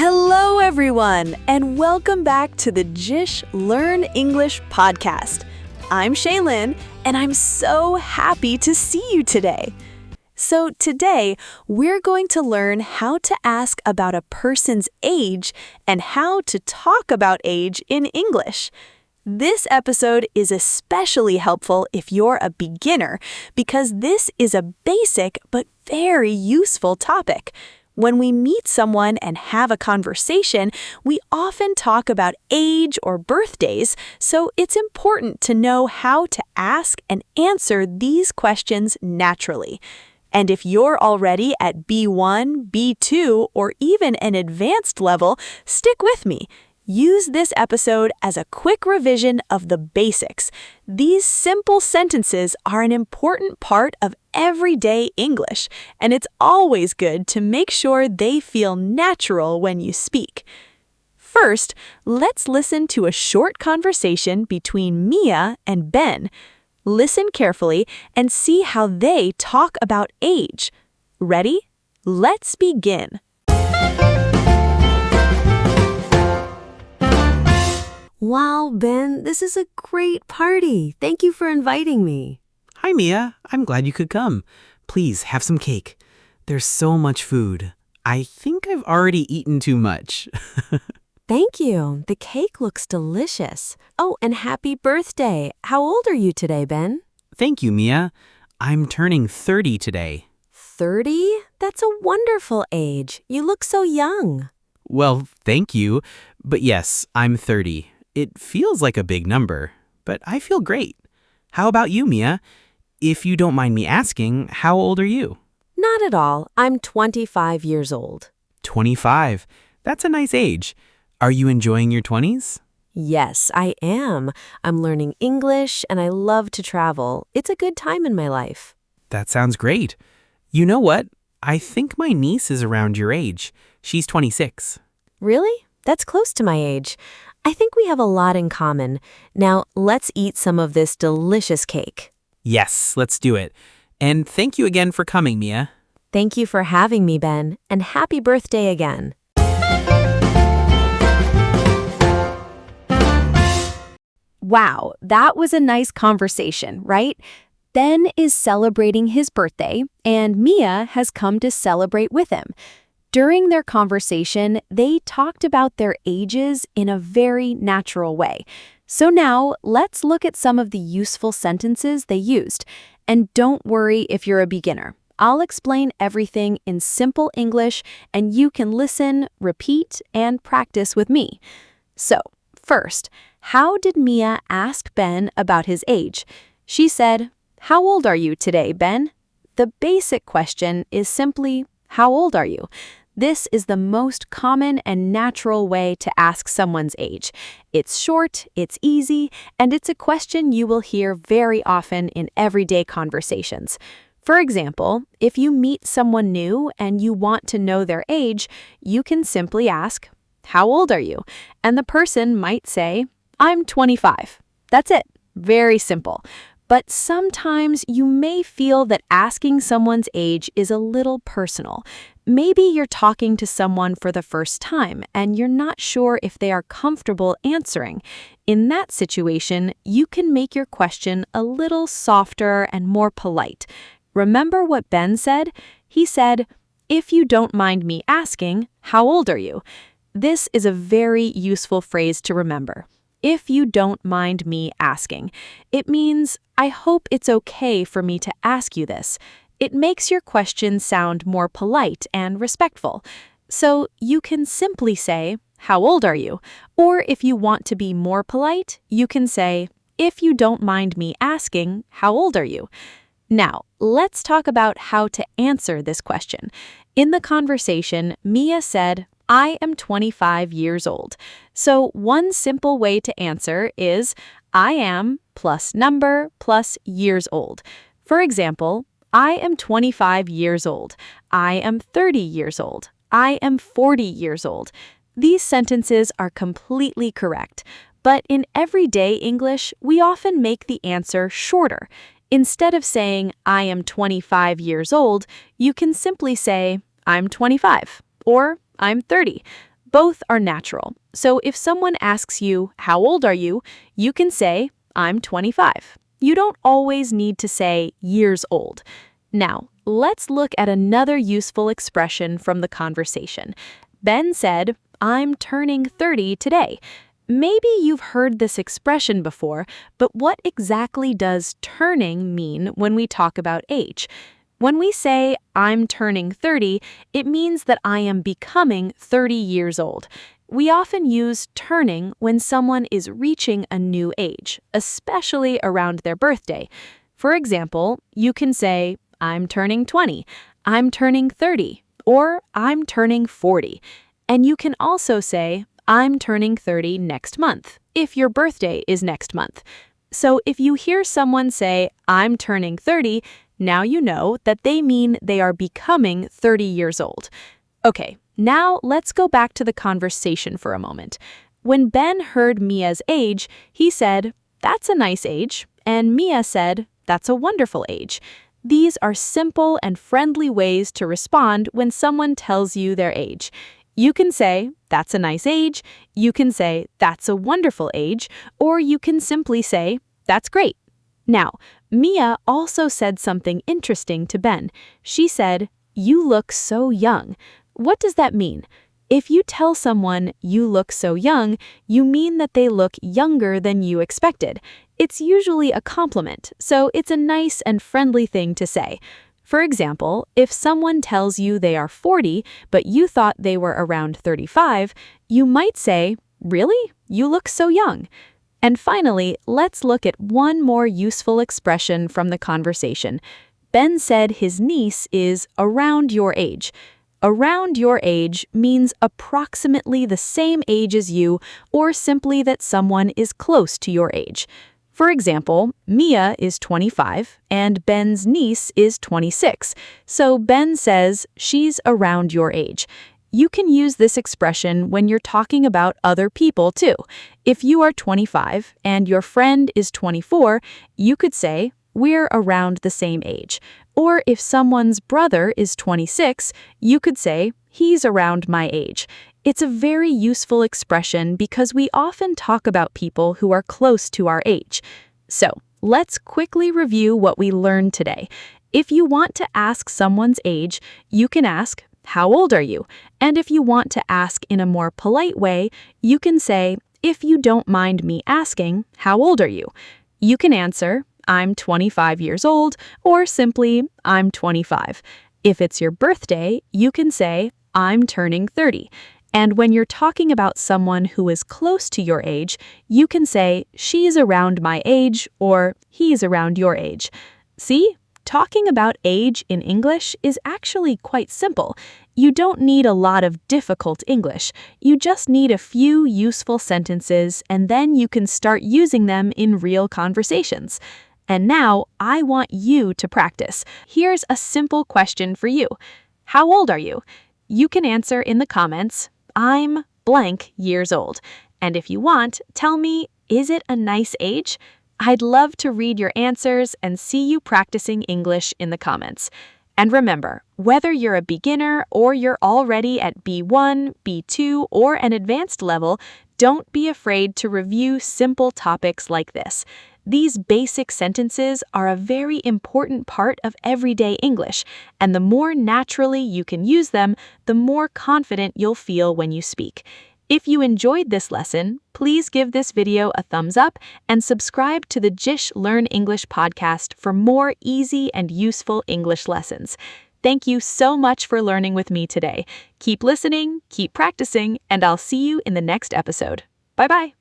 Hello, everyone, and welcome back to the JISH Learn English Podcast. I'm Shaylin, and I'm so happy to see you today. So today, we're going to learn how to ask about a person's age and how to talk about age in English. This episode is especially helpful if you're a beginner because this is a basic but very useful topic. When we meet someone and have a conversation, we often talk about age or birthdays, so it's important to know how to ask and answer these questions naturally. And if you're already at B1, B2, or even an advanced level, stick with me. Use this episode as a quick revision of the basics. These simple sentences are an important part of everyday English, and it's always good to make sure they feel natural when you speak. First, let's listen to a short conversation between Mia and Ben. Listen carefully and see how they talk about age. Ready? Let's begin. Wow, Ben, this is a great party. Thank you for inviting me. Hi, Mia. I'm glad you could come. Please, have some cake. There's so much food. I think I've already eaten too much. Thank you. The cake looks delicious. Oh, and happy birthday. How old are you today, Ben? Thank you, Mia. I'm turning 30 today. 30? That's a wonderful age. You look so young. Well, thank you. But yes, I'm 30. It feels like a big number, but I feel great. How about you, Mia? If you don't mind me asking, how old are you? Not at all. I'm 25 years old. 25. That's a nice age. Are you enjoying your 20s? Yes, I am. I'm learning English and I love to travel. It's a good time in my life. That sounds great. You know what? I think my niece is around your age. She's 26. Really? That's close to my age. I think we have a lot in common. Now, let's eat some of this delicious cake. Yes, let's do it. And thank you again for coming, Mia. Thank you for having me, Ben, and happy birthday again. Wow, that was a nice conversation, right? Ben is celebrating his birthday, and Mia has come to celebrate with him. During their conversation, they talked about their ages in a very natural way. So now, let's look at some of the useful sentences they used. And don't worry if you're a beginner. I'll explain everything in simple English, and you can listen, repeat, and practice with me. So, first, how did Mia ask Ben about his age? She said, "How old are you today, Ben?" The basic question is simply, "How old are you?" This is the most common and natural way to ask someone's age. It's short, it's easy, and it's a question you will hear very often in everyday conversations. For example, if you meet someone new and you want to know their age, you can simply ask, "How old are you?" And the person might say, "I'm 25. That's it. Very simple. But sometimes you may feel that asking someone's age is a little personal. Maybe you're talking to someone for the first time and you're not sure if they are comfortable answering. In that situation, you can make your question a little softer and more polite. Remember what Ben said? He said, "If you don't mind me asking, how old are you?" This is a very useful phrase to remember. If you don't mind me asking. It means, I hope it's okay for me to ask you this. It makes your question sound more polite and respectful. So you can simply say, "How old are you?" Or if you want to be more polite, you can say, "If you don't mind me asking, how old are you?" Now, let's talk about how to answer this question. In the conversation, Mia said, "I am 25 years old." So one simple way to answer is I am plus number plus years old. For example, I am 25 years old. I am 30 years old. I am 40 years old. These sentences are completely correct, but in everyday English, we often make the answer shorter. Instead of saying, "I am 25 years old," you can simply say, "I'm 25," or "I'm 30." Both are natural. So if someone asks you, "How old are you?" you can say, "I'm 25." You don't always need to say years old. Now, let's look at another useful expression from the conversation. Ben said, "I'm turning 30 today." Maybe you've heard this expression before, but what exactly does turning mean when we talk about age? When we say, "I'm turning 30, it means that I am becoming 30 years old. We often use turning when someone is reaching a new age, especially around their birthday. For example, you can say, "I'm turning 20, I'm turning 30, or "I'm turning 40. And you can also say, "I'm turning 30 next month," if your birthday is next month. So if you hear someone say, "I'm turning 30, now you know that they mean they are becoming 30 years old. Okay, now let's go back to the conversation for a moment. When Ben heard Mia's age, he said, "That's a nice age," and Mia said, "That's a wonderful age." These are simple and friendly ways to respond when someone tells you their age. You can say, "That's a nice age," you can say, "That's a wonderful age," or you can simply say, "That's great." Now, Mia also said something interesting to Ben. She said, "You look so young." What does that mean? If you tell someone you look so young, you mean that they look younger than you expected. It's usually a compliment, so it's a nice and friendly thing to say. For example, if someone tells you they are 40, but you thought they were around 35, you might say, "Really? You look so young." And finally, let's look at one more useful expression from the conversation. Ben said his niece is around your age. Around your age means approximately the same age as you, or simply that someone is close to your age. For example, Mia is 25 and Ben's niece is 26, so Ben says she's around your age. You can use this expression when you're talking about other people too. If you are 25 and your friend is 24, you could say, "We're around the same age." Or if someone's brother is 26, you could say, "He's around my age." It's a very useful expression because we often talk about people who are close to our age. So, let's quickly review what we learned today. If you want to ask someone's age, you can ask, "How old are you?" And if you want to ask in a more polite way, you can say, "If you don't mind me asking, how old are you?" You can answer, "I'm 25 years old," or simply, "I'm 25. If it's your birthday, you can say, "I'm turning 30. And when you're talking about someone who is close to your age, you can say, "She's around my age," or "He's around your age." See? Talking about age in English is actually quite simple. You don't need a lot of difficult English. You just need a few useful sentences, and then you can start using them in real conversations. And now, I want you to practice. Here's a simple question for you. How old are you? You can answer in the comments, "I'm blank years old." And if you want, tell me, is it a nice age? I'd love to read your answers and see you practicing English in the comments. And remember, whether you're a beginner or you're already at B1, B2, or an advanced level, don't be afraid to review simple topics like this. These basic sentences are a very important part of everyday English, and the more naturally you can use them, the more confident you'll feel when you speak. If you enjoyed this lesson, please give this video a thumbs up and subscribe to the JISH Learn English podcast for more easy and useful English lessons. Thank you so much for learning with me today. Keep listening, keep practicing, and I'll see you in the next episode. Bye-bye.